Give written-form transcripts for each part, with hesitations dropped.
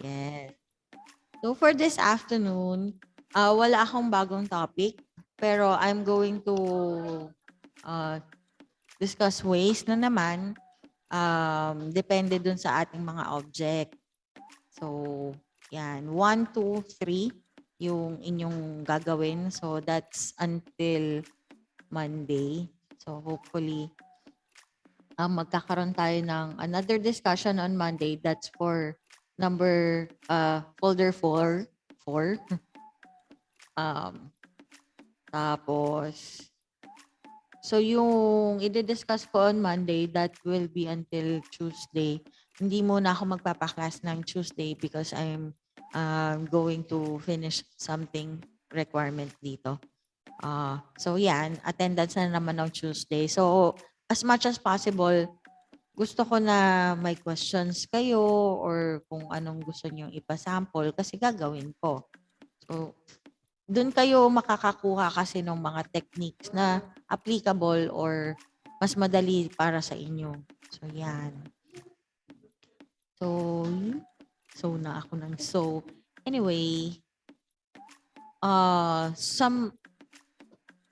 Yes. So for this afternoon, wala akong bagong topic, pero I'm going to uh, discuss ways na naman depende dun sa ating mga object. So, yan. 1, 2, 3 yung inyong gagawin. So, that's until Monday. So, hopefully, magkakaroon tayo ng another discussion on Monday. That's for folder 4. 4. Um, tapos, so yung i-discuss ko on Monday, that will be until Tuesday. Hindi muna ako magpapaklas ng Tuesday because I'm going to finish something requirement dito. So yan, attendance na naman ng Tuesday. So as much as possible, gusto ko na may questions kayo or kung anong gusto nyo ipasample kasi gagawin ko. So doon kayo makakakuha kasi ng mga techniques na applicable or mas madali para sa inyo. So yan. So na ako ng so. Anyway,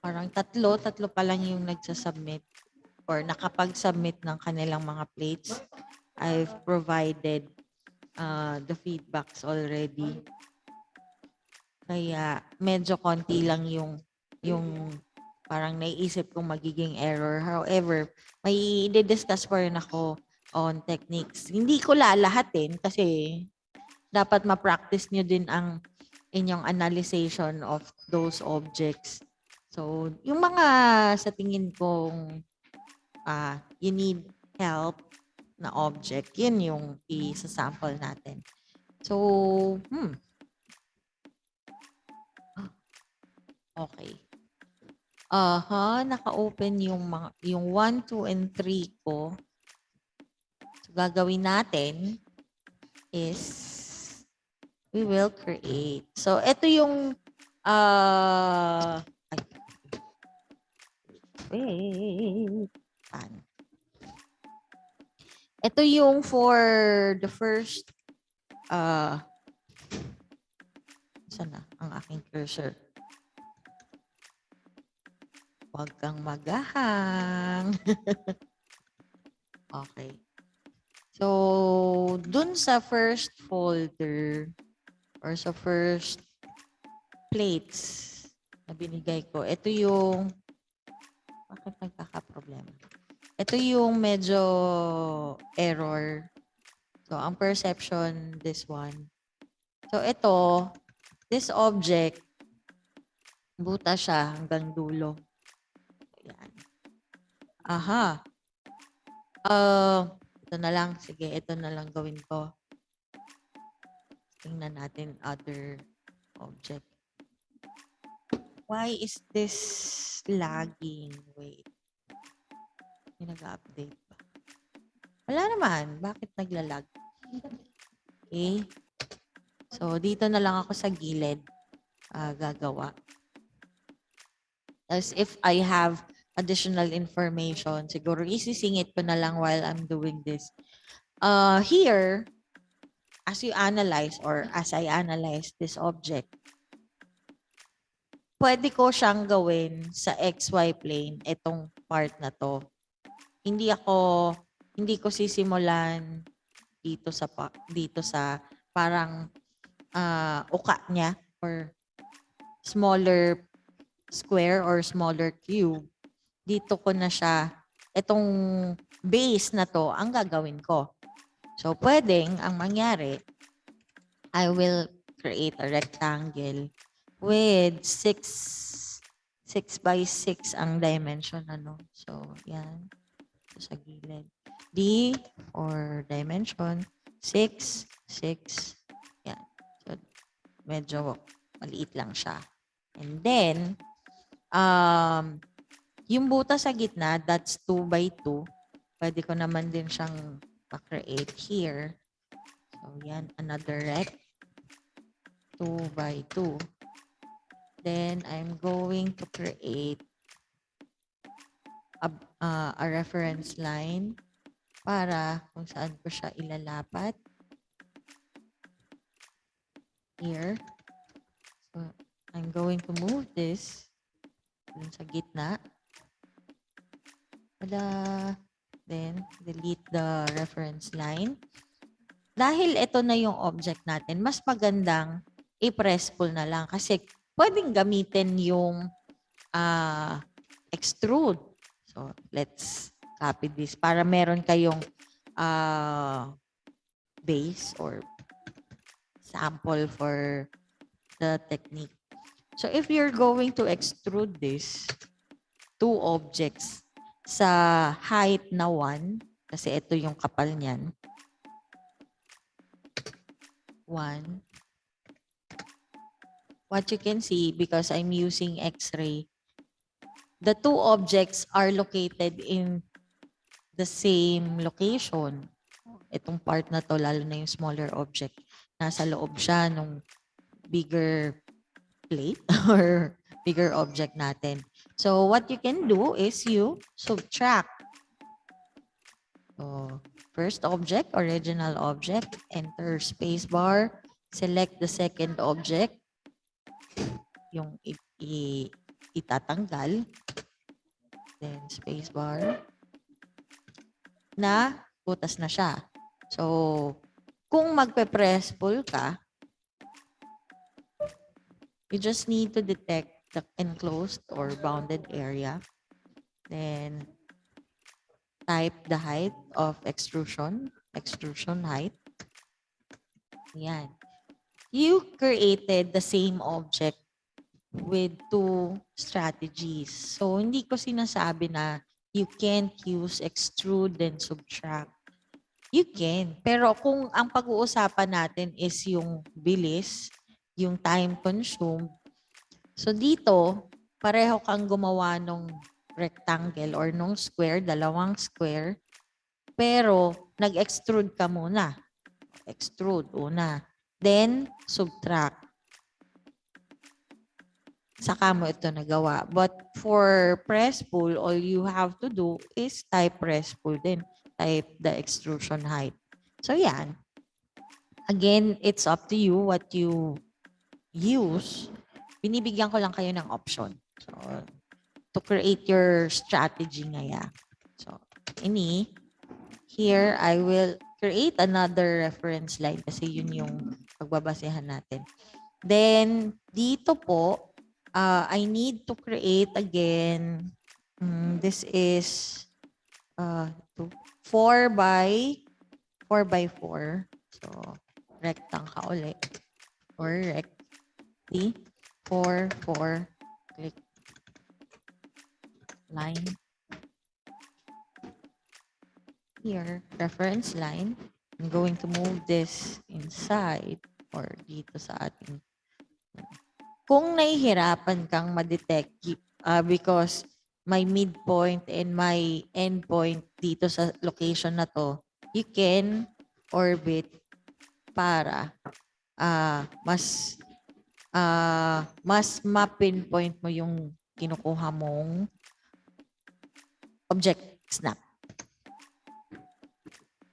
parang tatlo pa lang yung nagsasubmit or nakapag-submit ng kanilang mga plates. I've provided the feedbacks already. Kaya medyo konti lang yung parang naiisip kong magiging error. However, may i-discuss pa rin ako on techniques. Hindi ko lalahatin kasi dapat ma-practice nyo din ang inyong analyzation of those objects. So, yung mga sa tingin kong you need help na object, yun yung i-sample natin. So, okay. Naka-open yung 1, 2, and 3 ko. So, gagawin natin is we will create. So, ito yung wait. Ito yung for the first saan na ang aking cursor? Huwag kang magahang. Okay. So, dun sa first folder or sa first plates na binigay ko, ito yung bakit nagkaka-problema? Ito yung medyo error. So, ang perception, this one. So, ito, this object, buta siya hanggang dulo. Ayan. Aha. Ito na lang. Sige, ito na lang gawin ko. Tingnan natin other object. Why is this lagging? Wait. May nag-update ba? Wala naman. Bakit naglalag? Okay. So, dito na lang ako sa gilid gagawa. As if I have additional information, siguro isisingit ko na lang while I'm doing this. Here, as you analyze or as I analyze this object, pwede ko siyang gawin sa XY plane, itong part na to. Hindi ko sisimulan dito sa parang uka niya or smaller square or smaller cube. Dito ko na siya, itong base na to ang gagawin ko. So, pwedeng ang mangyari, I will create a rectangle with 6 by 6 ang dimension. So, yan. Sa gilid. D or dimension, 6, 6. Yan. So, medyo maliit lang siya. And then, yung buta sa gitna, that's 2 by 2. Pwede ko naman din siyang pa-create here. So, yan. Another rect. 2 by 2. Then, I'm going to create a reference line para kung saan ko siya ilalapat. here. So, I'm going to move this dun sa gitna. Tada! Then, delete the reference line. Dahil ito na yung object natin, mas magandang i-press pull na lang kasi pwedeng gamitin yung extrude. So, let's copy this para meron kayong base or sample for the technique. So, if you're going to extrude this, two objects sa height na 1, kasi ito yung kapal niyan. 1. What you can see, because I'm using X-ray, the two objects are located in the same location. Itong part na to, lalo na yung smaller object, nasa loob siya nung bigger plate or bigger object natin. So what you can do is you subtract. So first object, original object, enter spacebar, select the second object, yung itatanggal, then spacebar, na butas na siya. So kung magpe-press pull ka, you just need to detect the enclosed or bounded area. Then type the height of extrusion height. Yan. You created the same object with two strategies. So, hindi ko sinasabi na you can't use extrude and subtract. You can. Pero kung ang pag-uusapan natin is yung bilis, yung time consumed, so dito, pareho kang gumawa nung rectangle or nung square, dalawang square, pero nag-extrude ka muna. Extrude, una. Then, subtract. Saka mo ito nagawa. But for press pull, all you have to do is type press pull din. Type the extrusion height. So, yan. Again, it's up to you what you use. Binibigyan ko lang kayo ng option. So, to create your strategy ngaya. So, here, I will create another reference line kasi yun yung pagbabasehan natin. Then, dito po, I need to create again, this is 4 by 4. So, rectang ka ulit. Or recti, 4, click line. Here, reference line. I'm going to move this inside or dito sa ating. Kung nahihirapan kang ma-detect because may midpoint and may endpoint dito sa location na to, you can orbit para mas ma-pinpoint mo yung kinukuha mong object snap.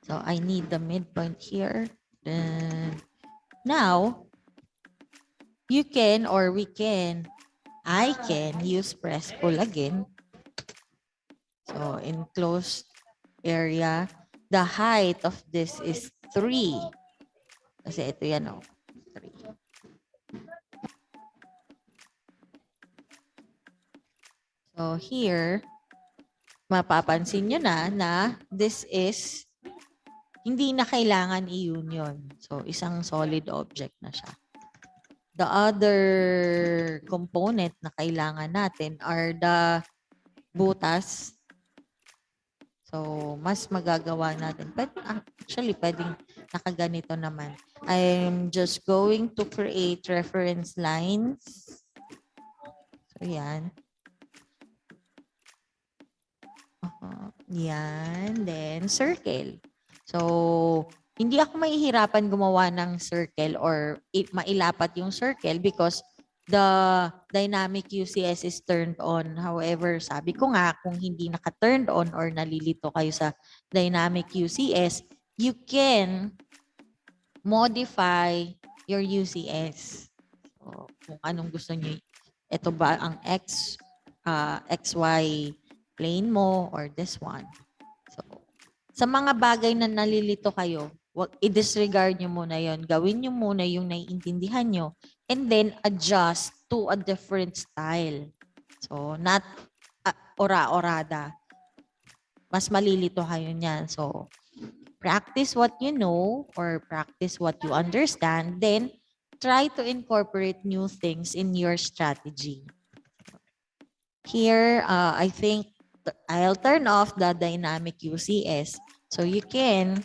So I need the midpoint here. Then now you can or I can use press pull again. So in closed area, the height of this is 3. Kasi ito yan 3. So here, mapapansin nyo na this is hindi na kailangan i-union. So isang solid object na siya. The other component na kailangan natin are the butas. So, mas magagawa natin. But actually, pwedeng nakaganito naman. I'm just going to create reference lines. So, yan. Yan. Then, circle. So, hindi ako mahihirapan gumawa ng circle or mailapat yung circle because the dynamic UCS is turned on. However, sabi ko nga, kung hindi naka-turned on or nalilito kayo sa dynamic UCS, you can modify your UCS. So, kung anong gusto niyo. Ito ba ang XY plane mo or this one? So, sa mga bagay na nalilito kayo, i-disregard nyo muna yon. Gawin nyo muna yung naiintindihan nyo and then adjust to a different style. So, not ora-orada. Mas malilito kayo niyan. So, practice what you know or practice what you understand, then try to incorporate new things in your strategy. Here, I think I'll turn off the dynamic UCS so you can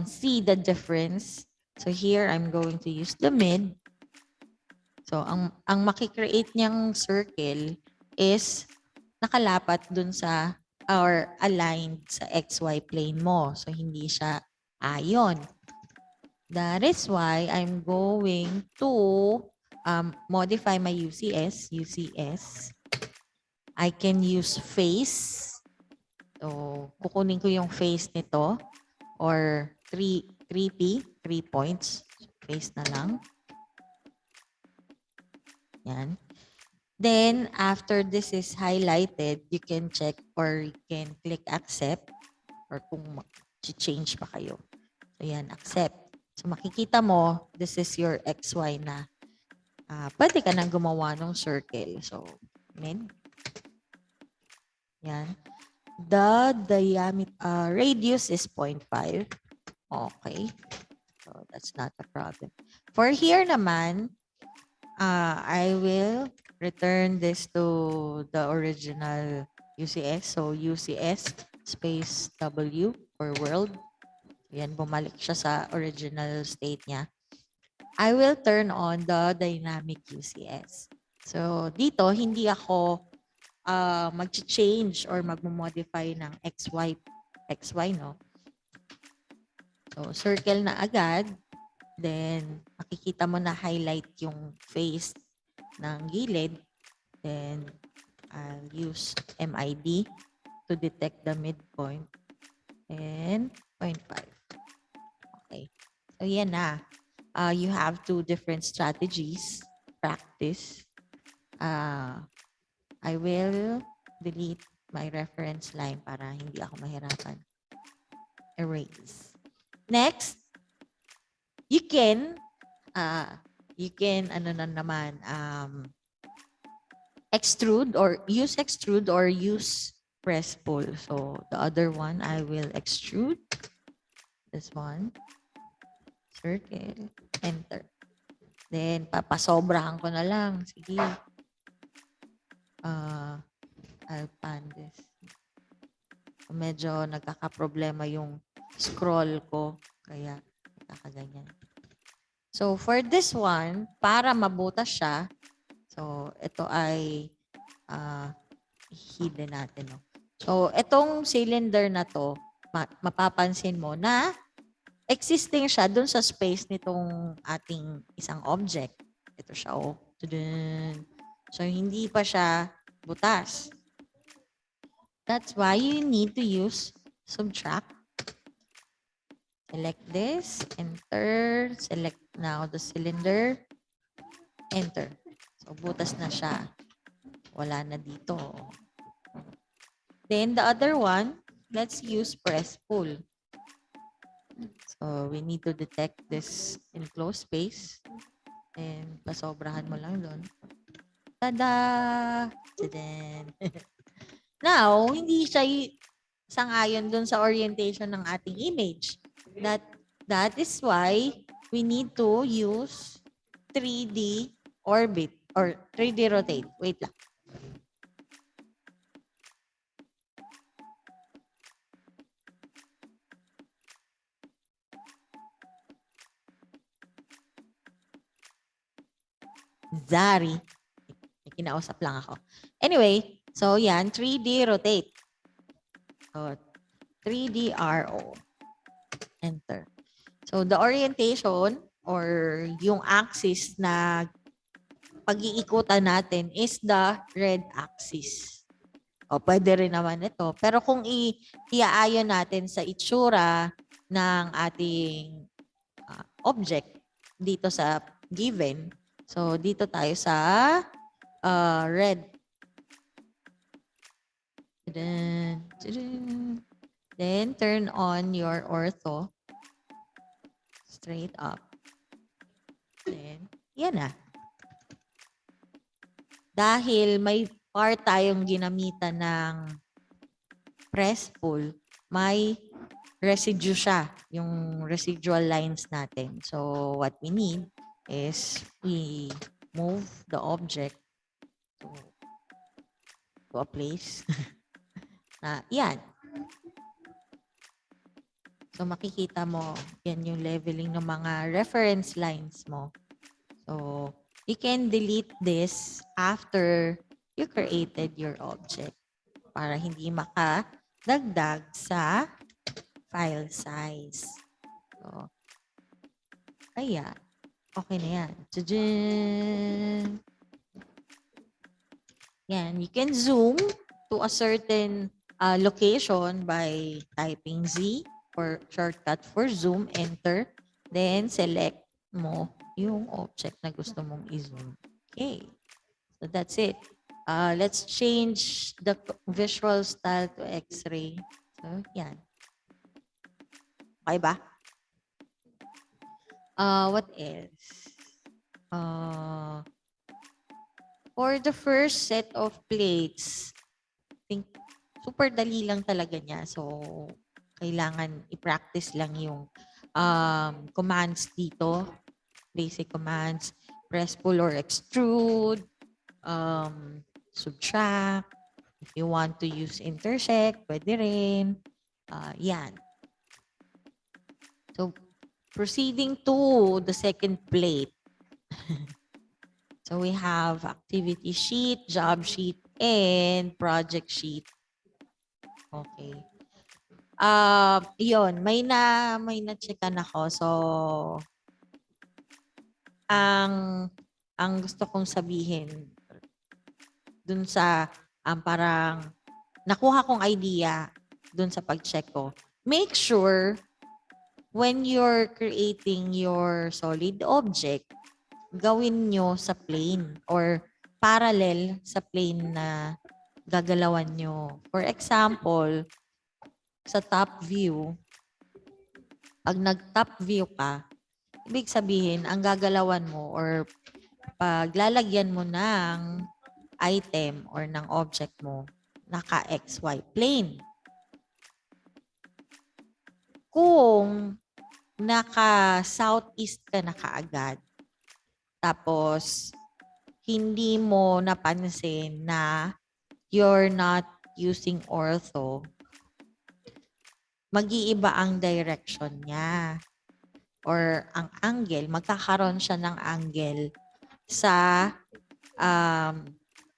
see the difference. So here, I'm going to use the mid. So, ang makikreate niyang circle is nakalapat dun sa or aligned sa XY plane mo. So, hindi siya ayon. That is why I'm going to modify my UCS. I can use face. So, kukunin ko yung face nito or 3P, 3 points. Face na lang. Yan. Then, after this is highlighted, you can check or you can click accept or kung change pa kayo. So, yan, accept. So, makikita mo, this is your XY na pwede ka nang gumawa ng circle. So, mid. Yan. The diameter radius is 0.5. Okay. So, that's not a problem. For here naman, I will return this to the original UCS. So, UCS space W for world. Yan, bumalik siya sa original state niya. I will turn on the dynamic UCS. So, dito, hindi ako mag-change or mag-modify ng XY, no? So, circle na agad. Then, makikita mo na highlight yung face ng gilid. Then, I'll use MID to detect the midpoint. And 0.5. Okay. So, yan na. You have 2 different strategies. Practice. I will delete my reference line para hindi ako mahirapan. Erase. Next, you can extrude or use press pull. So the other one, I will extrude this one, circle, enter. Then papasobrahan ko na lang. Sige. I'll pan this. Medyo nagkakaproblema yung scroll ko. Kaya nagkakaganyan. So, for this one, para mabutas siya, so, ito ay hidden natin. No? So, itong cylinder na to, mapapansin mo na existing siya dun sa space nitong ating isang object. Ito siya, oh. So, hindi pa siya butas. That's why you need to use subtract. Select this, enter, select now the cylinder, enter. So, butas na siya. Wala na dito. Then, the other one, let's use press pull. So, we need to detect this enclosed space. And, pasobrahan mo lang doon. Tada! Tadan! Now, hindi siya sangayon doon sa orientation ng ating image. That is why we need to use 3D orbit or 3D rotate. Wait lang. Zari. Kinausap lang ako. Anyway, so yan, 3D rotate. So, 3D RO. Enter. So, the orientation or yung axis na pag-iikutan natin is the red axis. O, pwede rin naman ito. Pero kung iaayon natin sa itsura ng ating object, dito sa given. So, dito tayo sa red. Then, turn on your ortho. Straight up. Then, yan na. Dahil may part tayong ginamitan ng press pull, may residue siya, yung residual lines natin. So, what we need is we move the object to a place na yan. So, makikita mo, yan yung leveling ng mga reference lines mo. So, you can delete this after you created your object para hindi makadagdag sa file size. So, ayan. Okay na yan. Tadaan! Yan. You can zoom to a certain location by typing Z or shortcut for zoom, enter. Then, select mo yung object na gusto mong i-zoom. Okay. So, that's it. Let's change the visual style to X-ray. So, yan. Okay ba? What else? For the first set of plates, I think super dali lang talaga niya. So, kailangan i-practice lang yung commands dito. Basic commands. Press, pull, or extrude. Subtract. If you want to use intersect, pwede rin. Yan. So, proceeding to the second plate. So, we have activity sheet, job sheet, and project sheet. Okay. Yun, may na-checkan ako. So, ang gusto kong sabihin dun sa parang nakuha kong idea dun sa pag-check ko. Make sure when you're creating your solid object, gawin nyo sa plane or parallel sa plane na gagalawan nyo. For example, sa top view, pag nag-top view ka, ibig sabihin, ang gagalawan mo or paglalagyan mo ng item or ng object mo, naka-XY plane. Kung naka-southeast ka na kaagad, tapos hindi mo napansin na you're not using ortho, mag-iiba ang direction niya or ang angle, magkakaroon siya ng angle sa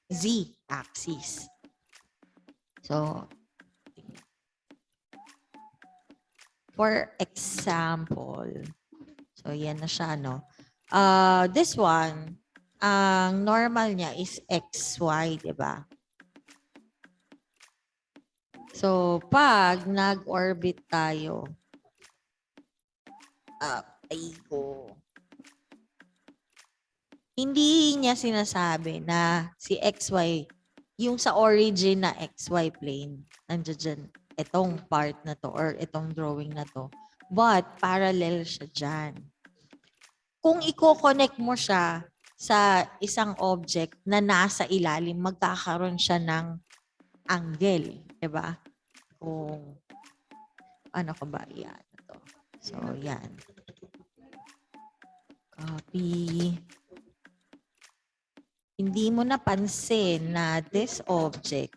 Z-axis. So, for example, so yan na siya, no? This one, ang normal niya is XY, di ba? So, pag nag-orbit tayo, hindi niya sinasabi na si XY, yung sa origin na XY plane, nandiyan dyan, itong part na to or itong drawing na to. But, parallel siya dyan. Kung i-connect mo siya sa isang object na nasa ilalim, magkakaroon siya ng angle. Diba? Kung ano ka ba? Yan. Ito. So, yan. Copy. Hindi mo napansin na this object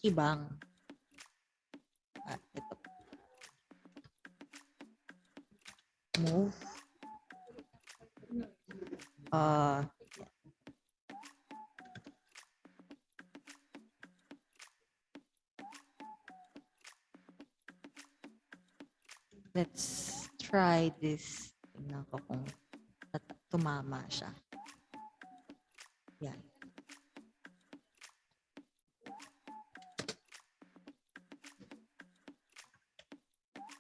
ibang ito. Move. Let's try this. Tingnan ko kung tumama siya. Yan.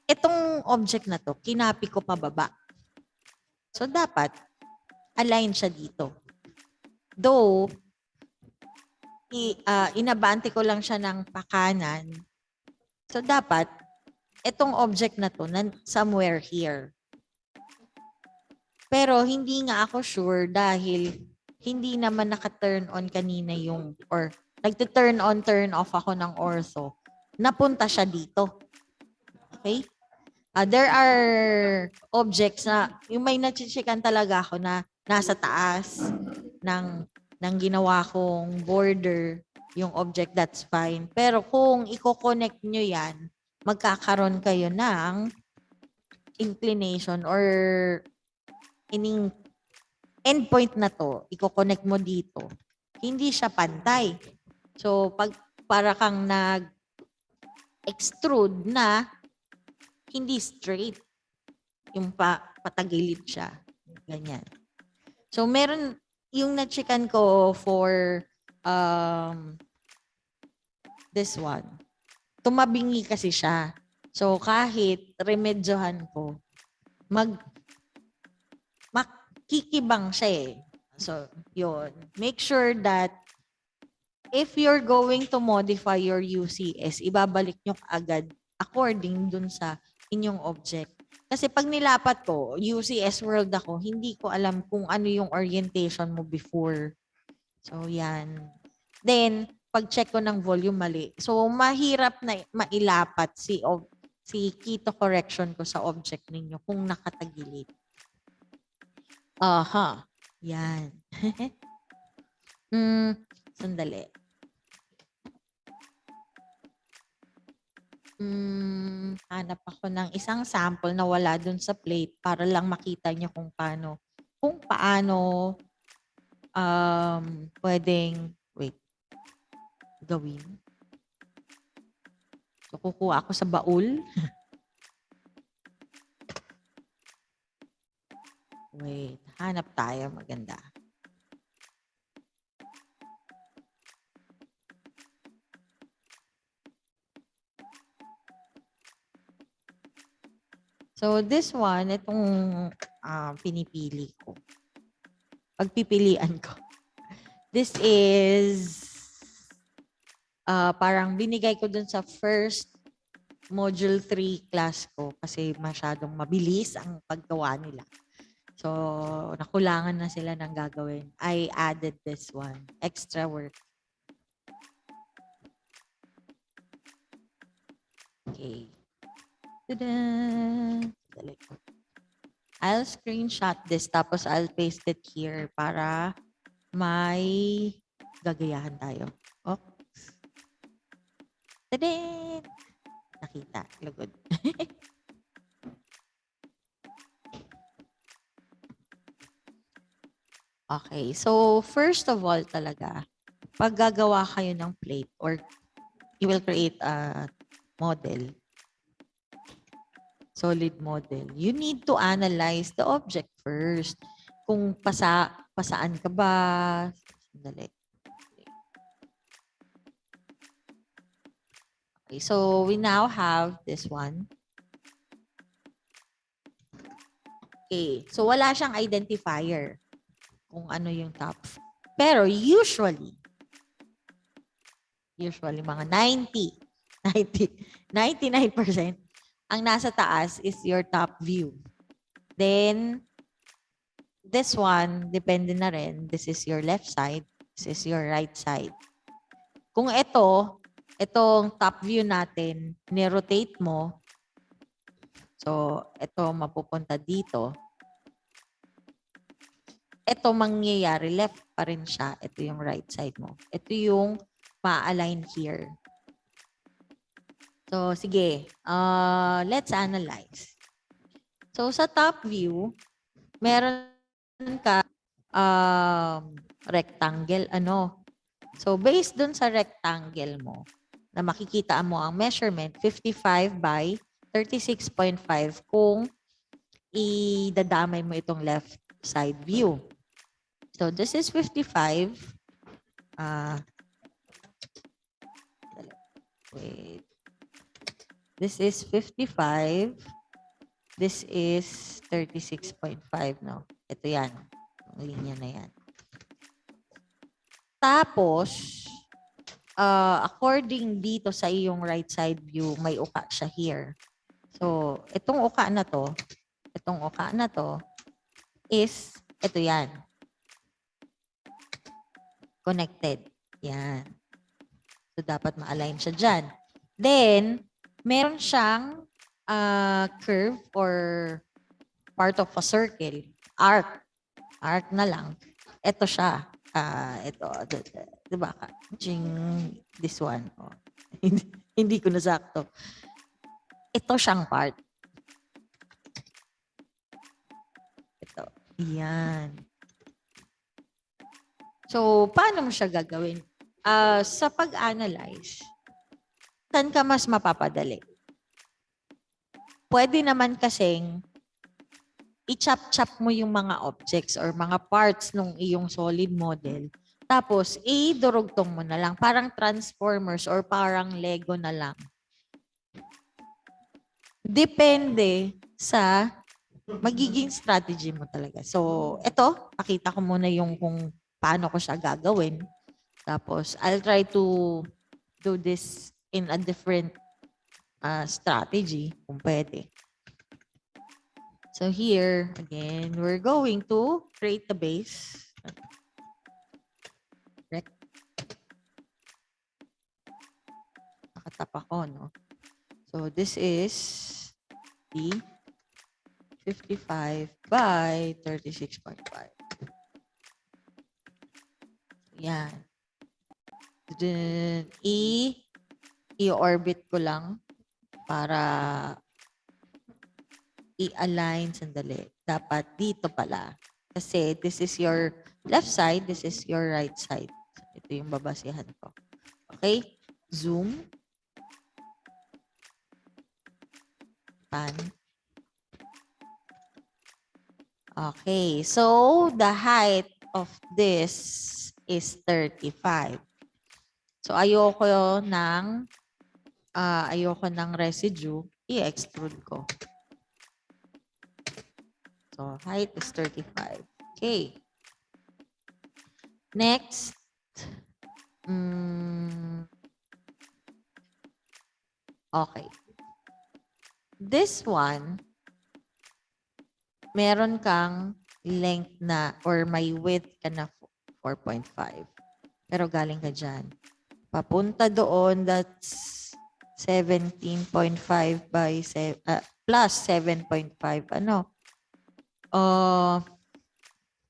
Itong object na to, kinapi ko pababa. So, dapat align siya dito. Though, inabante ko lang siya ng pakanan. So, dapat, itong object na to, somewhere here. Pero, hindi nga ako sure dahil hindi naman naka-turn on kanina yung, or nagte-turn on, turn off ako ng ortho. Napunta siya dito. Okay? There are objects na, yung may nachichikan talaga ako na nasa taas ng ginawa kong border, yung object, that's fine. Pero kung i-connect nyo yan, magkakaroon kayo ng inclination or ining endpoint na to, i-connect mo dito, hindi siya pantay. So, para kang nag-extrude na hindi straight. Yung patagilid siya. Ganyan. So, meron yung na-checkan ko for this one. Tumabingi kasi siya. So, kahit remedyohan ko, makikibang siya eh. So, yun. Make sure that if you're going to modify your UCS, ibabalik nyo agad according dun sa inyong object. Kasi pag nilapat ko, UCS World ako, hindi ko alam kung ano yung orientation mo before. So, yan. Then, pag-check ko ng volume mali. So, mahirap na mailapat si keto correction ko sa object ninyo kung nakatagilid. Aha. Yan. Sandali. Hanap ako ng isang sample na wala dun sa plate para lang makita niyo kung paano pwedeng gawin. So, kukuha ako sa baul. Wait, hanap tayo maganda. So, this one, itong pinipili ko. Pagpipilian ko. This is parang binigay ko dun sa first module 3 class ko kasi masyadong mabilis ang paggawa nila. So, nakulangan na sila ng gagawin. I added this one. Extra work. Okay. Ta-da! I'll screenshot this tapos I'll paste it here para may gagayahan tayo. Oops. Ta-da! Nakita. Lugod. Okay. So, first of all talaga, pag gagawa kayo ng plate or you will create a model, solid model, you need to analyze the object first. Kung pasaan ka ba? Sandali. Okay, so we now have this one. Okay, so wala siyang identifier kung ano yung top. Pero usually mga 99% ang nasa taas is your top view. Then, this one, depende na rin. This is your left side. This is your right side. Kung itong top view natin, ni-rotate mo. So, ito mapupunta dito. Ito mangyayari, left pa rin siya. Ito yung right side mo. Ito yung ma-align here. So, sige. Let's analyze. So, sa top view, meron ka rectangle. So, based dun sa rectangle mo, na makikita mo ang measurement, 55 by 36.5 kung idadamay mo itong left side view. So, this is 55. Wait. This is 55. This is 36.5, no? Ito yan. Ang linya na yan. Tapos, according dito sa iyong right side view, may uka siya here. So, itong uka na to is, ito yan. Connected. Yan. So, dapat ma-align siya dyan. Then, meron siyang curve or part of a circle. Arc. Arc na lang. Ito siya. Ito. Diba? This one. Oh. Hindi ko nasakto. Ito siyang part. Ito. Yan. So, paano mo siya gagawin? Sa pag-analyze, saan ka mas mapapadali? Pwede naman kasing i-chop-chop mo yung mga objects or mga parts ng iyong solid model. Tapos, idurugtong mo na lang. Parang transformers or parang Lego na lang. Depende sa magiging strategy mo talaga. So, ito, pakita ko muna yung kung paano ko siya gagawin. Tapos, I'll try to do this in a different strategy kung pwede. So here, again, we're going to create the base. Nakatap ako, no? So this is the 55 by 36.5. Yan. Then, i-orbit ko lang para i-align. Sandali. Dapat dito pala. Kasi this is your left side, this is your right side. Ito yung babasihan ko. Okay? Zoom. Pan. Okay. So, the height of this is 35. So, ayoko ng residue. I-extrude ko. So, height is 35. Okay. Next. Okay. This one, meron kang length na or may width ka na 4.5. Pero galing ka dyan. Papunta doon, that's 17.5 by plus 7.5. Ano?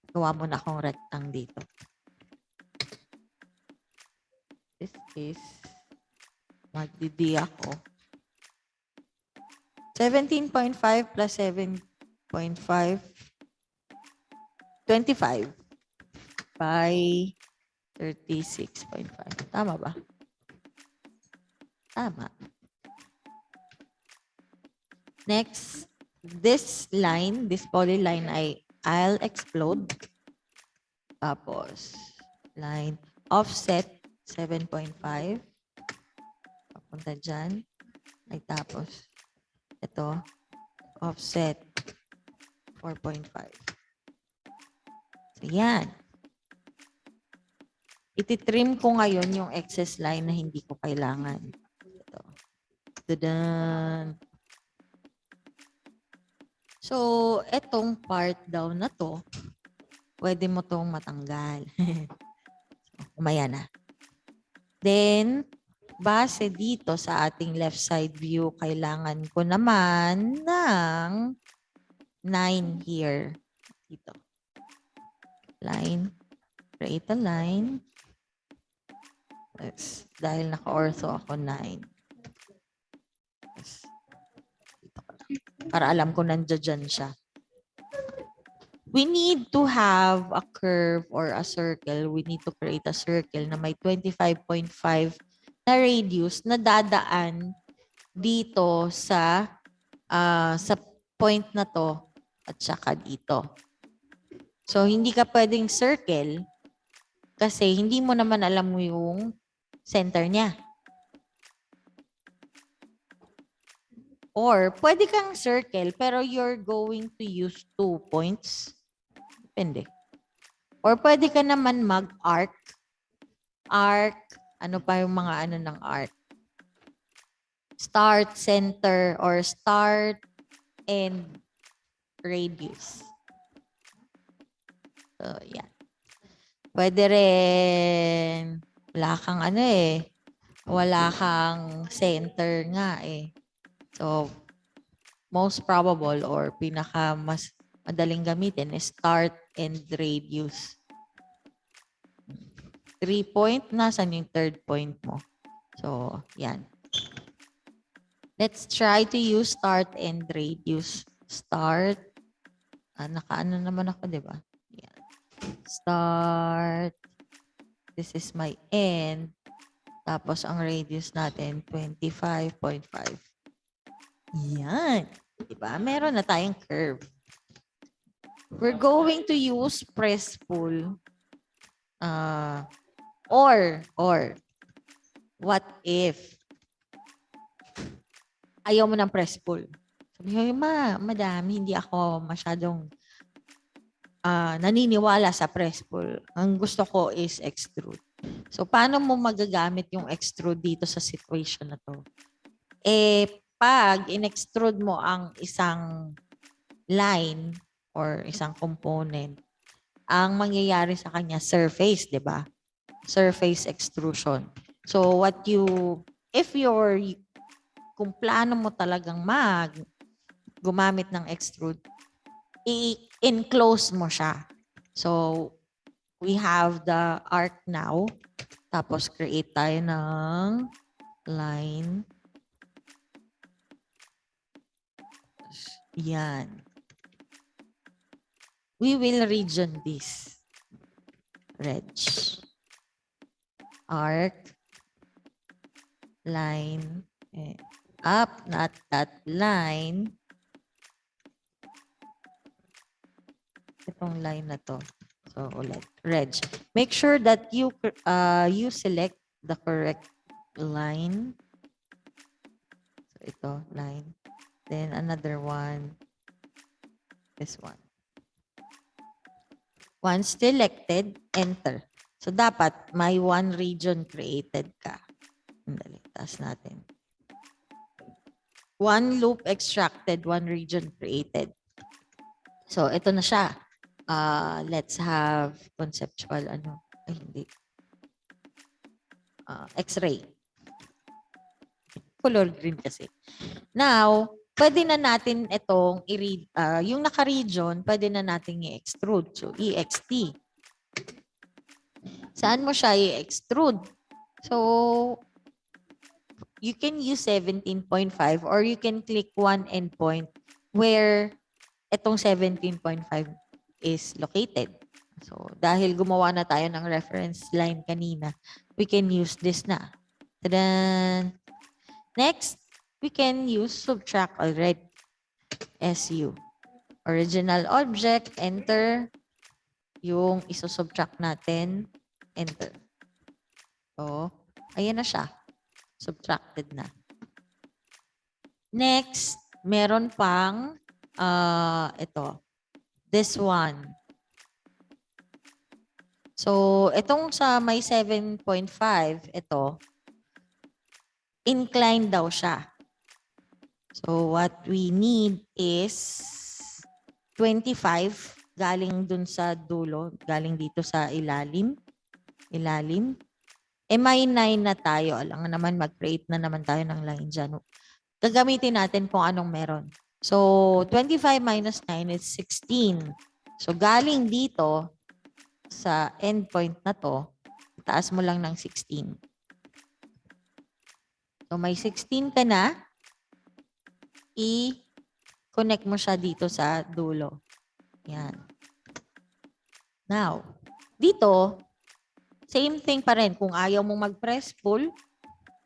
Gawa mo na akong rectang dito. This is, magdi-D ako. 17.5 plus 7.5, 25 by 36.5. Tama ba? Tama. Next, this line, this polyline, I'll explode. Tapos, line offset 7.5. Papunta dyan. Ay, tapos, ito, offset 4.5. So, yan. Ititrim ko ngayon yung excess line na hindi ko kailangan. Ito. Dadan. So, etong part daw na to, pwede mo tong matanggal. So, umaya na. Then, base dito sa ating left side view, kailangan ko naman ng 9 here. Dito. Line. Create a line. Yes. Dahil naka-ortho ako 9. Yes. Dito ko lang. Para alam ko nandiyan siya. We need to have a curve or a circle. We need to create a circle na may 25.5 na radius na dadaan dito sa point na to at saka dito. So, hindi ka pwedeng circle kasi hindi mo naman alam mo yung center niya. Or pwede kang circle pero you're going to use 2 points. Depende. Or pwede ka naman mag-arc. Arc. Ano pa yung mga ano ng arc? Start, center, or start and radius. So, yan. Pwede rin. Wala kang ano eh. Wala kang center nga eh. So, most probable or pinaka mas madaling gamitin is start and radius. 3 point, nasan yung third point mo? So, yan. Let's try to use start and radius. Start. Nakaano naman ako, di ba? Yan. Start. This is my end. Tapos, ang radius natin, 25.5. Yan. Diba? Meron na tayong curve. We're going to use press pull. Or, what if ayaw mo ng press pull? Sabi ko, madami, hindi ako masyadong naniniwala sa press pull. Ang gusto ko is extrude. So, paano mo magagamit yung extrude dito sa situation na to? Pag in-extrude mo ang isang line or isang component, ang mangyayari sa kanya surface, di ba? Surface extrusion. So, kung plano mo talagang gumamit ng extrude, i-enclose mo siya. So, we have the arc now. Tapos, create tayo ng line. Yan. We will region this. Reg. Arc. Line. Up, not that line. Itong line na to. So, ulit. Reg. Make sure that you select the correct line. So, ito, line. Then, another one. This one. Once selected, enter. So, dapat may one region created ka. Dali, taas natin. One loop extracted, one region created. So, ito na siya. Let's have conceptual, hindi. X-ray. Color green kasi. Now, pwede na natin itong yung naka-region, pwede na natin i-extrude. So, EXT. Saan mo siya i-extrude? So, you can use 17.5 or you can click one endpoint where itong 17.5 is located. So, dahil gumawa na tayo ng reference line kanina, we can use this na. Tadan! Next, we can use subtract already. SU. Original object, enter. Yung iso-subtract natin, enter. So, ayan na siya. Subtracted na. Next, meron pang ito. This one. So, itong sa may 7.5, ito, inclined daw siya. So, what we need is 25 galing dun sa dulo, galing dito sa ilalim. May 9 na tayo. Alam naman, mag-create na naman tayo ng line dyan. Gagamitin natin kung anong meron. So, 25 minus 9 is 16. So, galing dito sa endpoint na to, taas mo lang ng 16. So, may 16 ka na. I-connect mo siya dito sa dulo. Yan. Now, dito, same thing pa rin. Kung ayaw mong mag-press pull,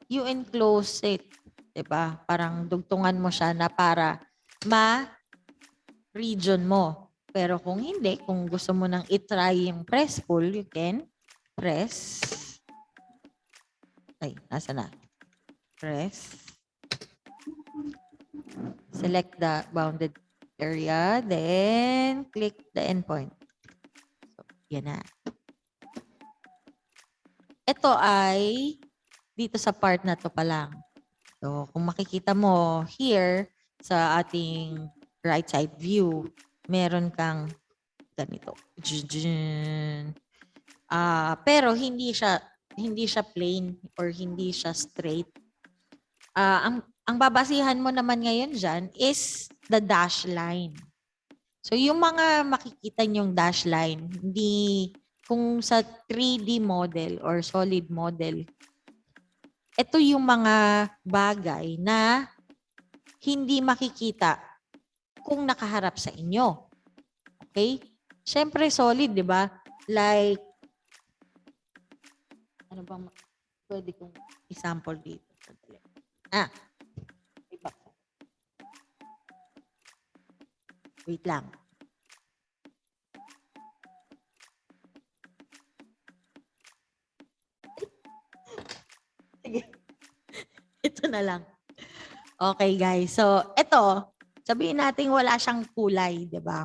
you enclose it. Diba? Parang dugtungan mo siya na para ma-region mo. Pero kung hindi, kung gusto mo nang i-try yung press pull, you can press. Ay, nasa na? Press. Select the bounded area, then click the endpoint. So, yan na. Ito ay dito sa part na to pa lang. So, kung makikita mo here sa ating right side view, meron kang ganito. Pero hindi siya plain or hindi siya straight. Ang babasihan mo naman ngayon diyan is the dash line. So yung mga makikita niyong dash line, hindi kung sa 3D model or solid model, ito yung mga bagay na hindi makikita kung nakaharap sa inyo. Okay? Siyempre solid, di ba? Like, ano bang pwede kong example dito? Iba. Wait lang. Sige. Ito na lang. Okay, guys. So, ito, sabihin natin wala siyang kulay, di ba?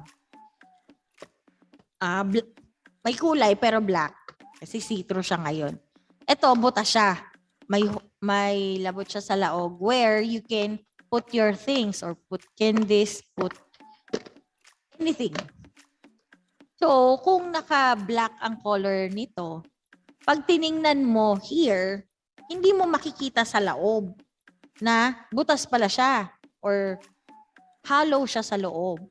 May kulay pero black. Kasi see-through siya ngayon. Ito, butas siya. May labot siya sa laog where you can put your things or put candies, put anything. So, kung naka-black ang color nito, pag tiningnan mo here, hindi mo makikita sa loob na butas pala siya or hollow siya sa loob.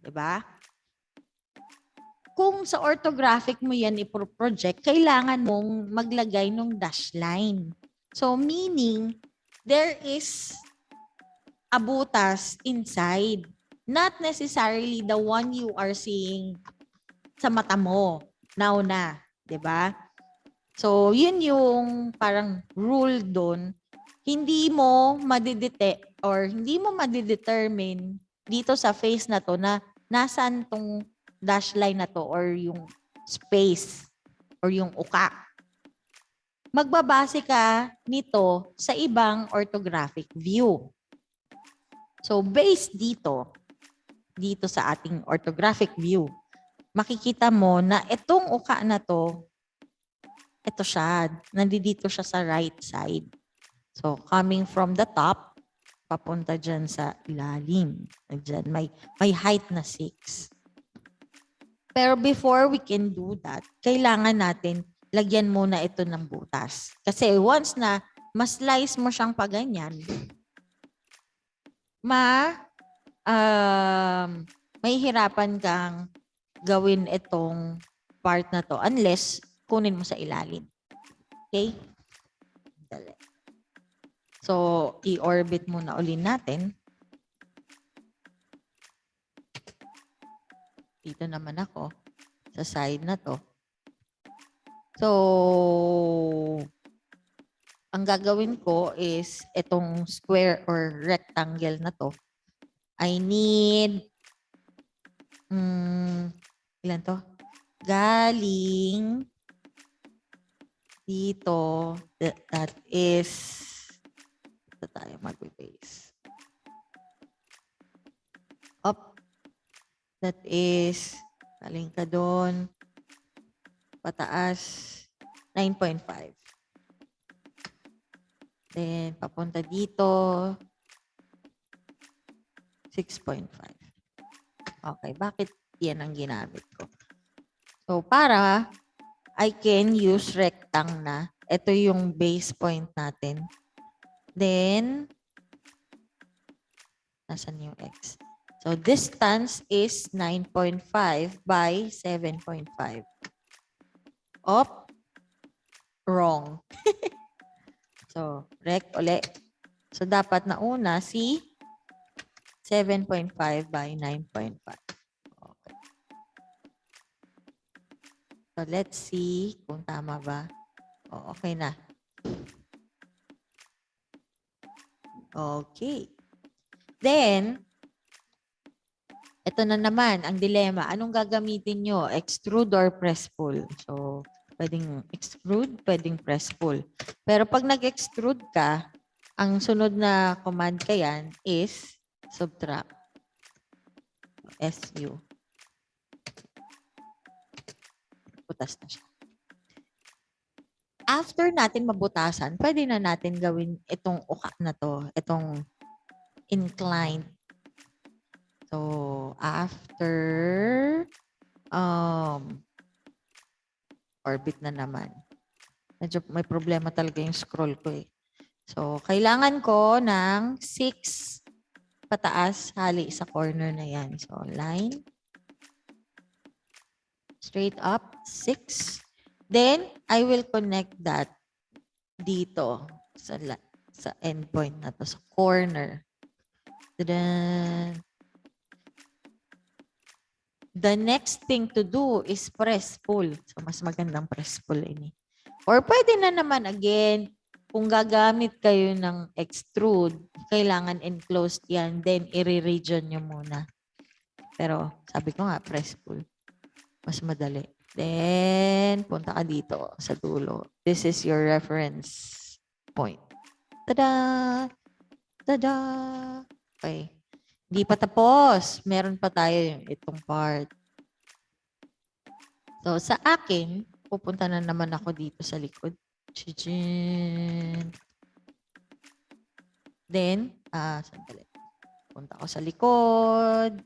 'Di ba? Kung sa orthographic mo yan i-project, kailangan mong maglagay ng dash line. So, meaning, there is a butas inside. Not necessarily the one you are seeing sa mata mo. Now na. 'Di ba? So, yun yung parang rule doon. Hindi mo madidetect or hindi mo madidetermine dito sa face na to na nasaan tong dash line na to or yung space or yung uka. Magbabase ka nito sa ibang orthographic view. So, based dito sa ating orthographic view, makikita mo na itong uka na to, ito siya, nandito siya sa right side. So, coming from the top, papunta dyan sa ilalim. Dyan, may height na 6. Pero before we can do that, kailangan natin lagyan muna ito ng butas. Kasi once na ma-slice mo siyang paganyan, may hirapan kang gawin itong part na to unless kunin mo sa ilalim. Okay? Dali. So, i-orbit muna uli natin. Dito naman ako sa side na to. So, ang gagawin ko is itong square or rectangle na to. I need ilan to? Galing dito. That is ito tayo mag-base. Up. That is galing ka doon. Pataas 9.5. Then papunta dito 6.5. Okay, bakit yan ang ginamit ko? So para I can use rectang na. Ito yung base point natin. Then nasan yung x? So distance is 9.5 by 7.5. Op. Wrong. So, rect ulit. So, dapat na una si 7.5 by 9.5. Okay. So, let's see kung tama ba. Oh, okay na. Okay. Then, ito na naman ang dilemma. Anong gagamitin nyo? Extrude or press pull? So, pwedeng extrude, pwedeng press pull. Pero pag nag-extrude ka, ang sunod na command ka yan is subtract, SU. Butas na siya. After natin mabutasan, pwede na natin gawin itong uka na to, itong inclined. So, after orbit na naman. Medyo may problema talaga yung scroll ko eh. So, kailangan ko ng 6 pataas hali sa corner na yan. So, line. Straight up, 6. Then, I will connect that dito sa endpoint na to, sa corner. Then, the next thing to do is press pull. So, mas magandang press pull ini. Or pwede na naman again, kung gagamit kayo ng extrude, kailangan enclosed yan, then i-region nyo muna. Pero sabi ko nga, press pull. Mas madali. Then, punta ka dito sa dulo. This is your reference point. Tada! Tada! Okay. Hindi pa tapos. Meron pa tayo yung itong part. So, sa akin, pupunta na naman ako dito sa likod. Then, sandali. Punta ako sa likod.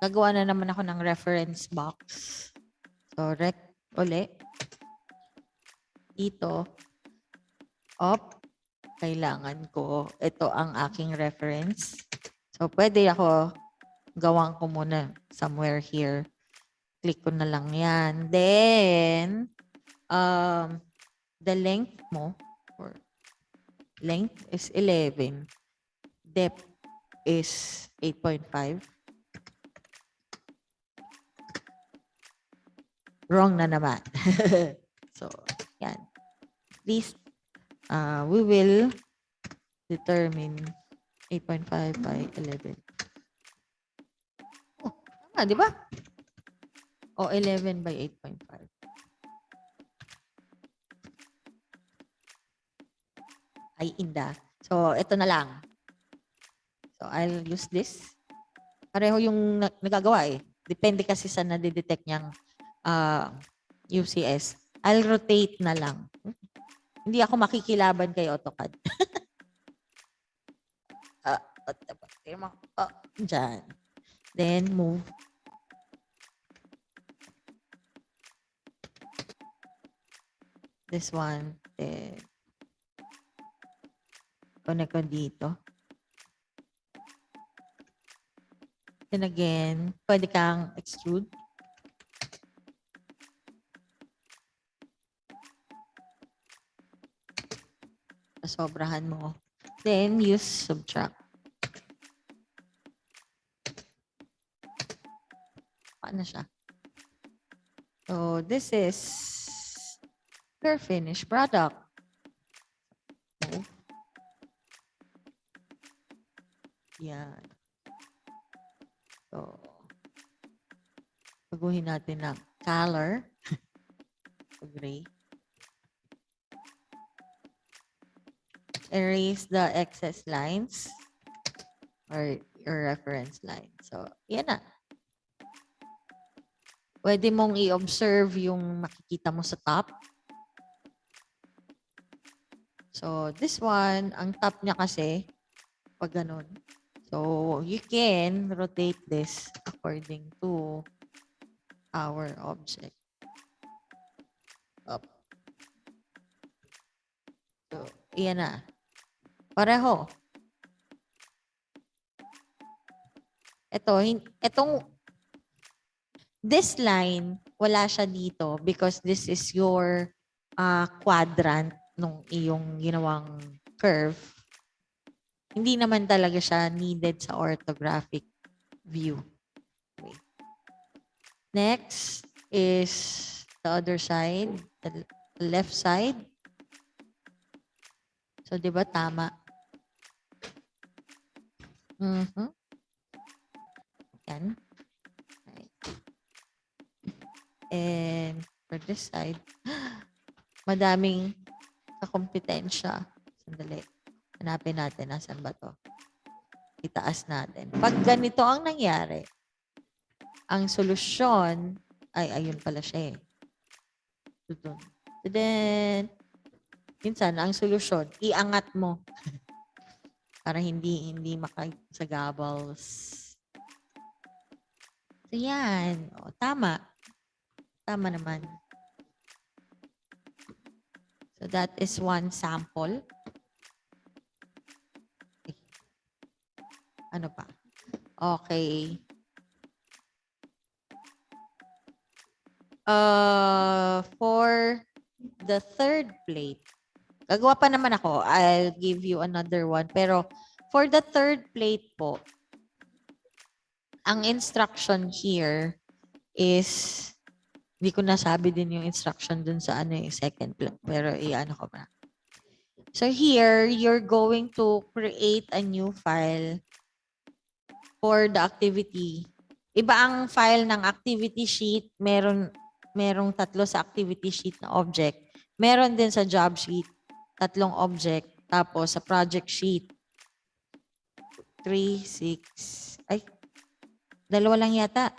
Gagawa na naman ako ng reference box. So, rec uli. Dito. Up. Kailangan ko. Ito ang aking reference. So, pwede ako gawin ko muna somewhere here. Click ko na lang yan. Then, the length mo, or length is 11. Depth is 8.5. Wrong na naman. So, yan. At least, we will determine 8.5 by 11. Oh, tama, di ba? O, 11 by 8.5. Ay, inda. So, ito na lang. So, I'll use this. Pareho yung nagagawa eh. Depende kasi sa nadidetect niyang UCS. I'll rotate na lang. Hindi ako makikilaban kay AutoCAD. Diyan. Then, move. This one. Then, connect ko dito. Then again, pwede kang extrude. Sobrahan mo. Then, use subtract. Paano siya? So, this is your finished product. Move. Yan. So, baguhin natin ng color. Gray. Erase the excess lines or your reference line. So, yan na. Pwede mong i-observe yung makikita mo sa top. So, this one, ang top niya kasi, pag ganun. So, you can rotate this according to our object. Up. So, yan na. Pareho. This line, wala siya dito because this is your quadrant nung iyong ginawang curve. Hindi naman talaga siya needed sa orthographic view. Okay. Next is the other side, the left side. So, di ba tama? Yan. Right. And for this side, madaming kakompetensya. Sandali. Hanapin natin. Nasaan ba to? itaas natin. Pag ganito ang nangyari, ang solusyon, ay, ayun pala siya eh. Then, minsan, ang solusyon, iangat mo para hindi makasagabals. So, yan. O, tama. Tama naman. So, that is one sample. Okay. Ano pa? Okay. For the third plate, gagawa pa naman ako. I'll give you another one. Pero for the third plate po, ang instruction here is, hindi ko nasabi din yung instruction dun sa ano yung second plate. Pero i-ano ko pa. So here, you're going to create a new file for the activity. Iba ang file ng activity sheet. Merong tatlo sa activity sheet na object. Meron din sa job sheet, tatlong object. Tapos sa project sheet, 3, 6, ay, dalawa lang yata.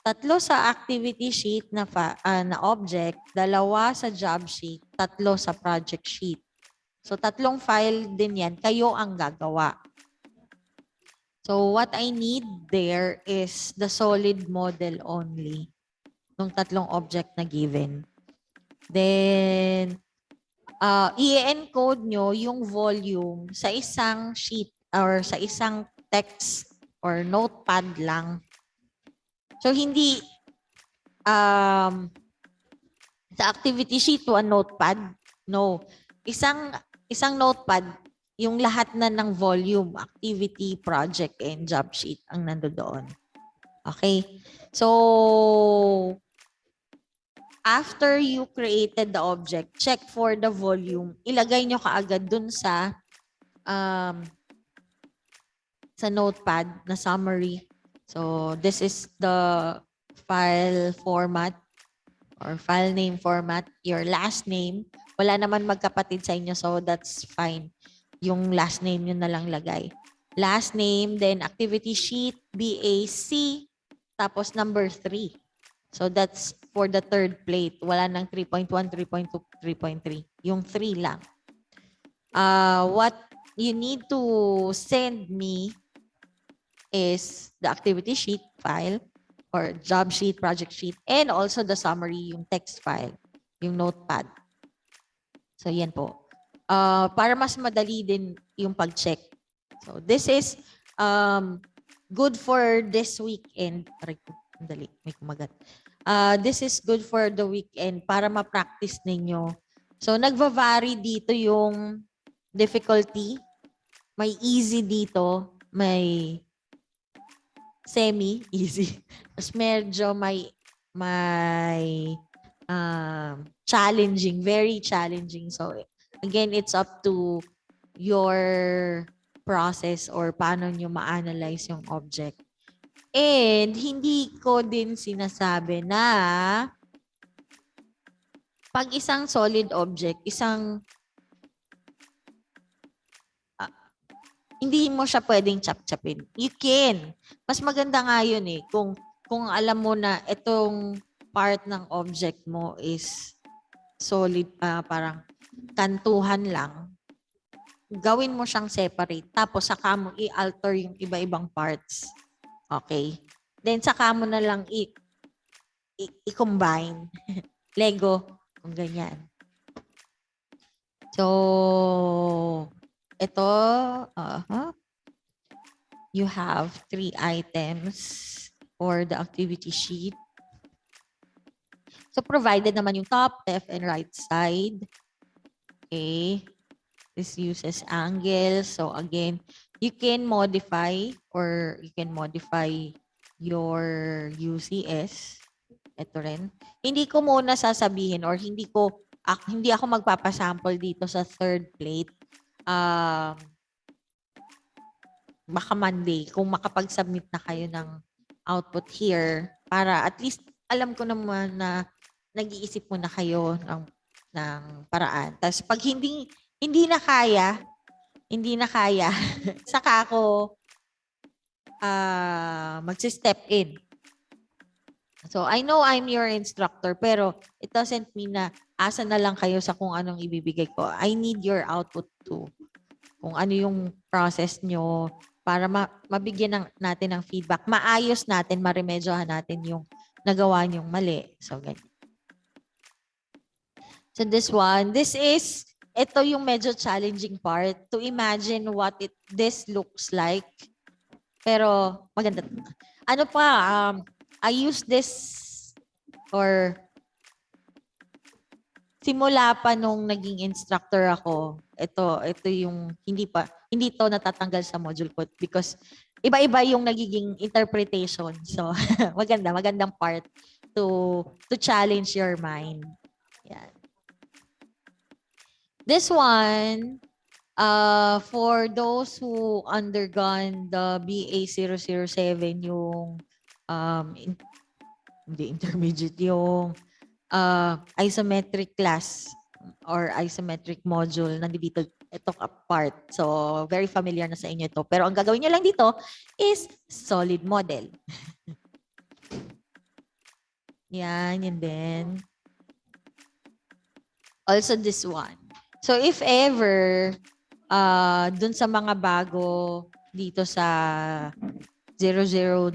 Tatlo sa activity sheet na object, dalawa sa job sheet, tatlo sa project sheet. So tatlong file din yan, kayo ang gagawa. So what I need there is the solid model only ng tatlong object na given. Then, i-encode nyo yung volume sa isang sheet or sa isang text or notepad lang. So, hindi sa activity sheet to a notepad. No. Isang notepad, yung lahat na ng volume, activity, project, and job sheet ang nandoon. Okay? So, after you created the object, check for the volume. Ilagay nyo kaagad dun sa notepad na summary. So, this is the file format or file name format. Your last name. Wala naman magkapatid sa inyo, so that's fine. Yung last name yun na lang lagay. Last name, then activity sheet, BAC, tapos number 3. So that's for the third plate. Wala nang 3.1, 3.2, 3.3. Yung 3 lang. What you need to send me is the activity sheet file or job sheet, project sheet, and also the summary, yung text file, yung notepad. So yan po. Para mas madali din yung pag-check. So this is good for this weekend. Dali, may kumagat. This is good for the weekend para ma-practice ninyo. So, nagva-vary dito yung difficulty. May easy dito. May semi-easy. Tapos medyo may challenging, very challenging. So, again, it's up to your process or paano nyo ma-analyze yung object. And hindi ko din sinasabi na pag isang solid object, hindi mo siya pwedeng chap-chapin. You can. Mas maganda nga yun eh. Kung alam mo na itong part ng object mo is solid, parang kantuhan lang, gawin mo siyang separate. Tapos saka mo i-alter yung iba-ibang parts. Okay. Then saka mo na lang i-combine. Lego, kung ganyan. So, ito, you have 3 items for the activity sheet. So, provided naman yung top, left, and right side. Okay. This uses angles. So, again, you can modify your UCS. Ito rin. Hindi ko muna sasabihin or hindi ako magpapasample dito sa third plate. Baka Monday kung makapag-submit na kayo ng output here para at least alam ko naman na nag-iisip mo na kayo ng paraan. Tapos pag hindi na kaya, hindi na kaya, saka ako magsi-step in. So, I know I'm your instructor, pero it doesn't mean na asa na lang kayo sa kung anong ibibigay ko. I need your output too. Kung ano yung process nyo para mabigyan natin ng feedback. Maayos natin, maremedyohan natin yung nagawa nyong mali. So, ganyan. So, ito yung medyo challenging part to imagine what this looks like. Pero, maganda. Ano pa, I use this or simula pa nung naging instructor ako, ito yung hindi to natatanggal sa module ko because iba-iba yung nagiging interpretation. So, magandang part to challenge your mind. Yan. This one, for those who undergone the BA007, yung hindi intermediate, yung isometric class or isometric module, nandito ito part. So, very familiar na sa inyo ito. Pero ang gagawin nyo lang dito is solid model. Yan, yun din. Also this one. So, if ever, dun sa mga bago dito sa 009,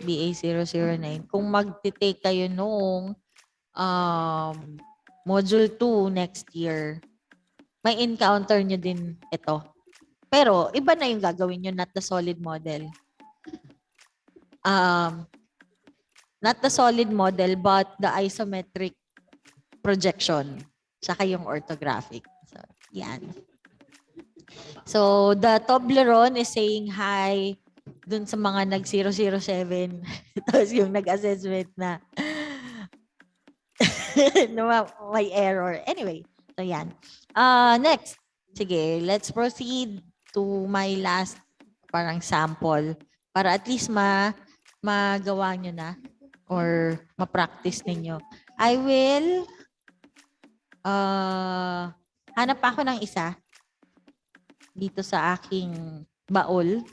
BA009, kung mag-take kayo noong Module 2 next year, may encounter nyo din ito. Pero, iba na yung gagawin nyo, not the solid model. Not the solid model, but the isometric projection. Saka yung orthographic. So, yan. So, the Toblerone is saying hi dun sa mga nag-007. Tapos yung nag-assessment na may error. Anyway, so yan. Next. Sige, let's proceed to my last parang sample para at least magawa nyo na or ma-practice ninyo. I will hanap ako ng isa dito sa aking baul.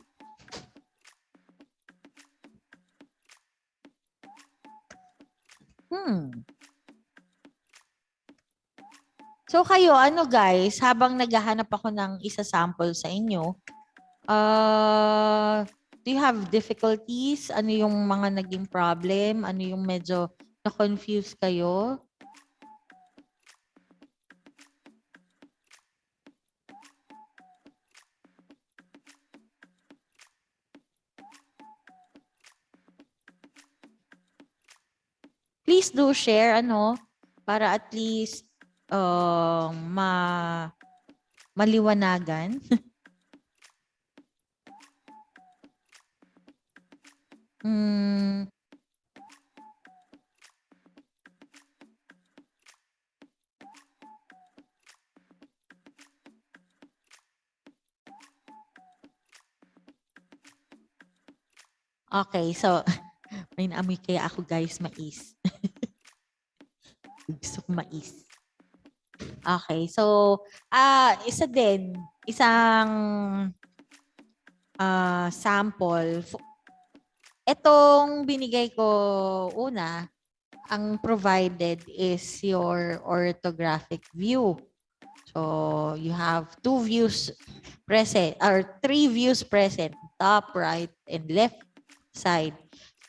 So kayo, ano guys, habang naghahanap ako ng isa sample sa inyo, do you have difficulties? Ano yung mga naging problem? Ano yung medyo na-confuse kayo? Please do share, para at least maliwanagan. Okay, so may naamoy kaya ako guys, mais. Gusto ko mais. Okay, so isang sample. Itong binigay ko una, ang provided is your orthographic view. So you have two views present or three views present, top, right, and left side.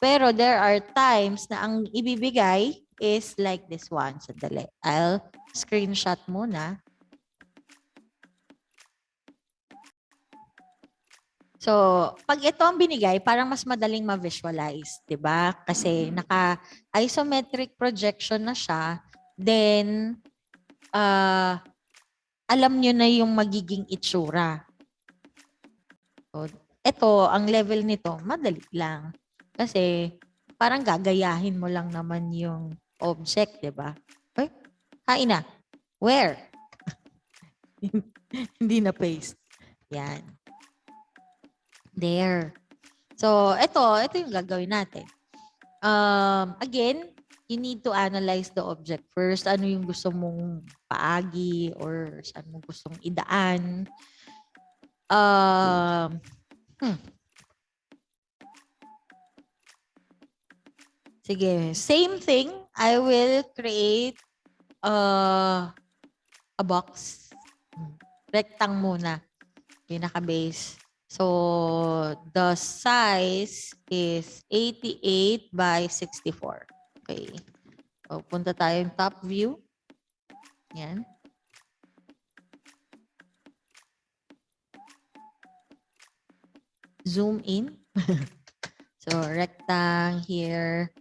Pero there are times na ang ibibigay is like this one. Sandali. I'll screenshot muna. So, pag ito ang binigay, parang mas madaling ma-visualize, 'di ba? Kasi naka-isometric projection na siya, then alam nyo na yung magiging itsura. So, ito, ang level nito, madali lang. Kasi parang gagayahin mo lang naman yung object, 'di ba? Ay, kain na. Where? Hindi na paste. Yan. There. So, ito yung gagawin natin. Again, you need to analyze the object first. Ano yung gusto mong paagi or saan mo gustong idaan. Um, hmm. Sige, same thing. I will create a box. Rectang muna. Pinaka-base. So, the size is 88 by 64. Okay. So, punta tayong top view. Yan. Zoom in. So, rectang here.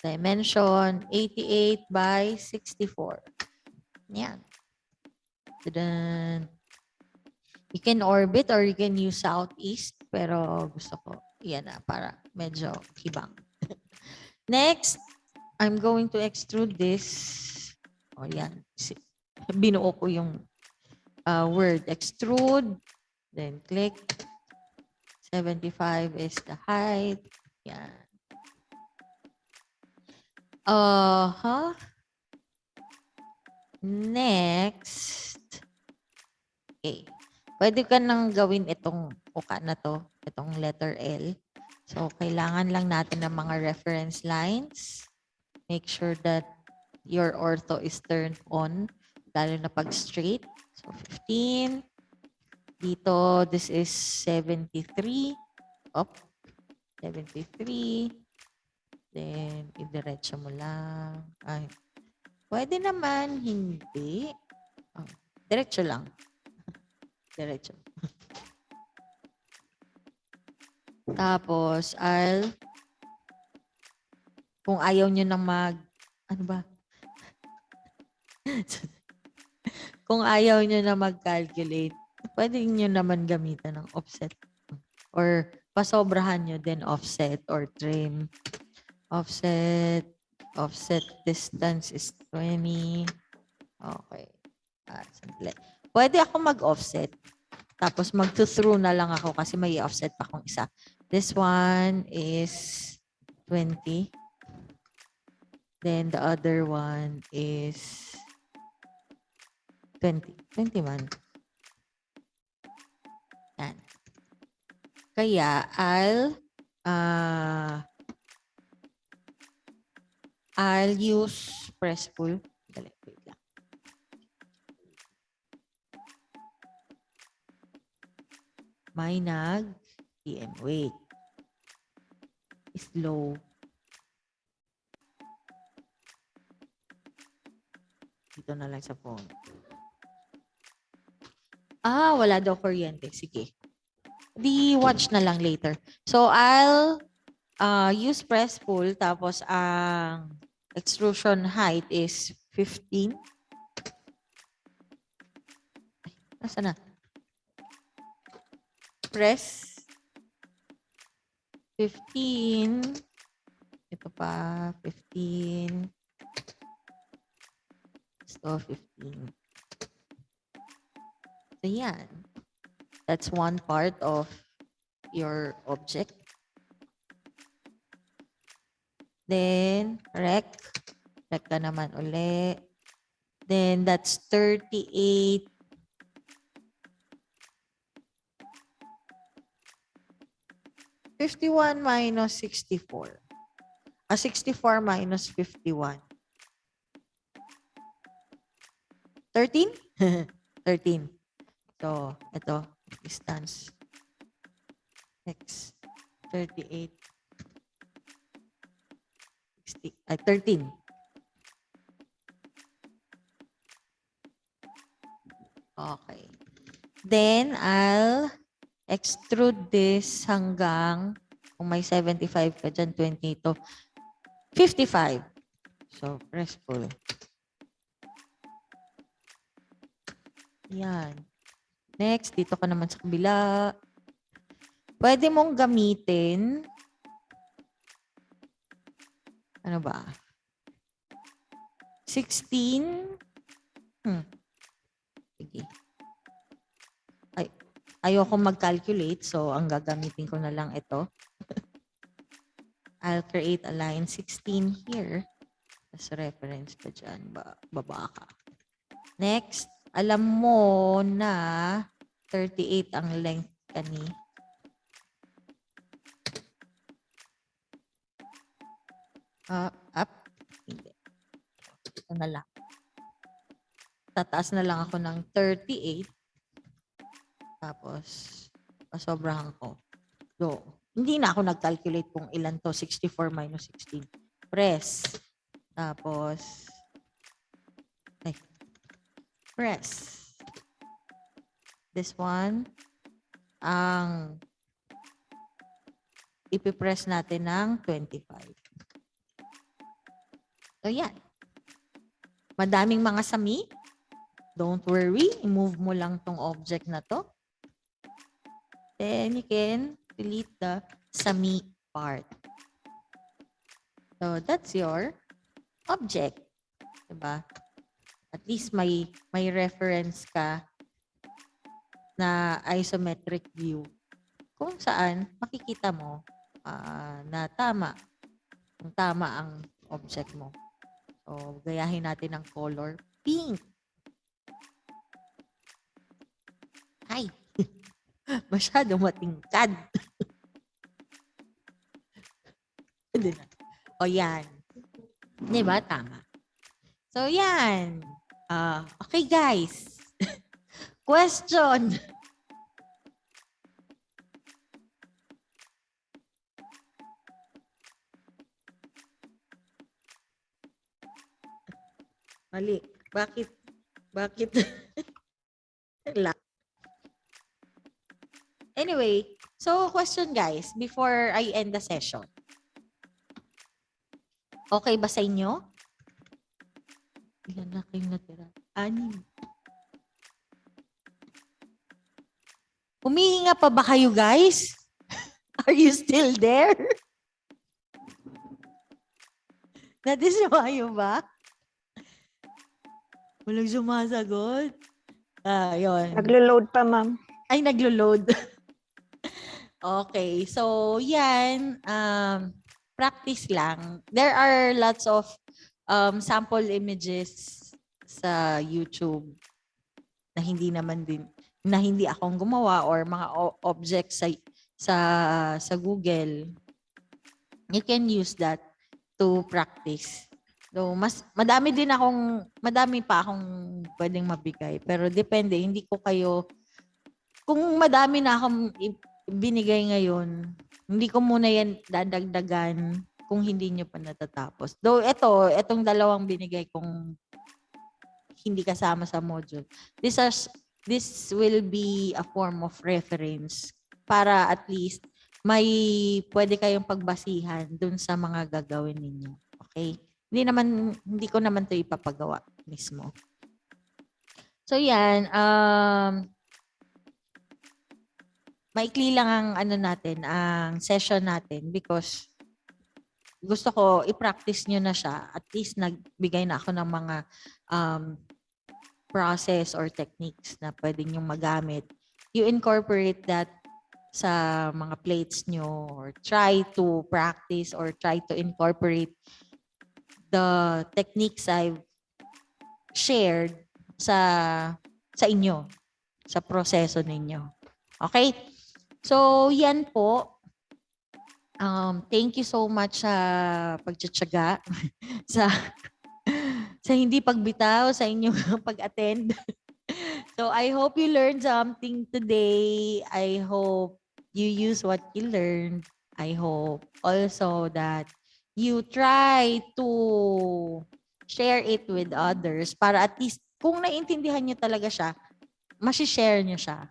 Dimension 88 by 64. Yan. Tadaan. You can orbit or you can use southeast. Pero gusto ko, yan na, para medyo hibang. Next, I'm going to extrude this. O yan. Binuo ko yung word. Extrude. Then click. 75 is the height. Yan. Next. Okay. Pwede ka nang gawin itong uka na to. Itong letter L. So, kailangan lang natin ng mga reference lines. Make sure that your ortho is turned on. Lalo na pag straight. So, 15. Dito, this is 73. Up. 73. Then, idiretso mo lang. Ay. Pwede naman, hindi. Oh, diretso lang. Diretso. Tapos, kung ayaw nyo nang ano ba? Kung ayaw nyo na mag-calculate, pwede nyo naman gamitan ng offset. Or pasobrahan nyo din offset or trim. Offset distance is 20. Okay. Sandali. Pwede ako mag-offset. Tapos mag-through na lang ako kasi may offset pa akong isa. This one is 20. Then the other one is 20. 20 man. Yan. Kaya I'll use press pull. Dali, wait lang. May PM. Wait. Slow. Dito na lang sa phone. Wala daw kuryente. Sige. Di watch na lang later. So, I'll use press pull. Tapos, ang extrusion height is 15. Ay, nasa na? Press 15. Ito pa, 15. So, 15. So, yan. That's one part of your object. Then, rec ka naman uli. Then, that's 38. 51 minus 64. 64 minus 51. 13? 13. So, ito, distance. X, 38. 13. Okay. Then, I'll extrude this hanggang, kung may 75 ka dyan, 20 to 55. So, press pull. Yan. Next, dito ka naman sa kabila. Pwede mong gamitin, ano ba? 16. Sige. Ayoko mag-calculate, so ang gagamitin ko na lang ito. I'll create a line 16 here. As reference ka dyan, baba ka. Next, alam mo na 38 ang length kani. Up. Hindi. Ito na lang. Tataas na lang ako ng 38. Tapos, pasobrahan ko. So, hindi na ako nag-calculate kung ilan to. 64 minus 16. Press. Tapos, press. This one, ang ipipress natin ng 25. So, yan. Madaming mga sami. Don't worry. I-move mo lang tong object na to. Then, you can delete the sami part. So, that's your object. Diba? At least may reference ka na isometric view kung saan makikita mo na tama. Kung tama ang object mo. So, gayahin natin ng color pink. Ay! Masyado matingkad. O yan. Diba? Tama. So, yan. Okay, guys. Question. Mali. Bakit? Anyway, so question guys, before I end the session. Okay ba sa inyo? Ilan na kayong natira? 6. Humihinga pa ba kayo guys? Are you still there? Nadismayo ba? Walang sumasagot. Yun. Naglo-load pa, ma'am. Ay, naglo-load. Okay. So, yan. Practice lang. There are lots of sample images sa YouTube na hindi akong gumawa or mga objects sa Google. You can use that to practice. So, madami pa akong pwedeng mabigay. Pero depende, hindi ko kayo, kung madami na akong binigay ngayon, hindi ko muna yan dadagdagan kung hindi nyo pa natatapos. Though etong dalawang binigay kong hindi kasama sa module, this will be a form of reference para at least may pwede kayong pagbasihan dun sa mga gagawin ninyo. Okay? Hindi ko naman 'to ipapagawa mismo. So yan, maikli lang ang ang session natin because gusto ko i-practice nyo na siya. At least nagbigay na ako ng mga process or techniques na pwede nyo magamit. You incorporate that sa mga plates nyo or try to practice or try to incorporate the techniques I've shared sa inyo, sa proseso ninyo. Okay? So, yan po. Thank you so much sa pagtsatsaga, sa hindi pagbitaw, sa inyong pag-attend. So, I hope you learned something today. I hope you use what you learned. I hope also that you try to share it with others para at least kung naiintindihan nyo talaga siya, masishare nyo siya.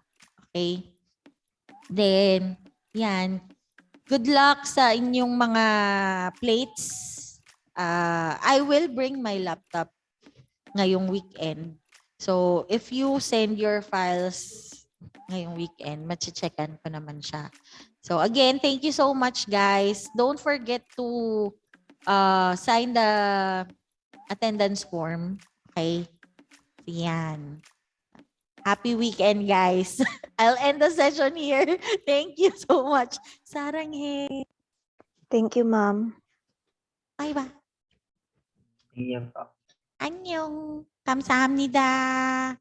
Okay? Then, yan. Good luck sa inyong mga plates. I will bring my laptop ngayong weekend. So, if you send your files ngayong weekend, mache-checkan ko naman siya. So, again, thank you so much, guys. Don't forget to sign the attendance form. Okay? Yan. Happy weekend, guys. I'll end the session here. Thank you so much. Saranghe. Thank you, ma'am. Bye-bye. Iyan pa. 안녕. 감사합니다.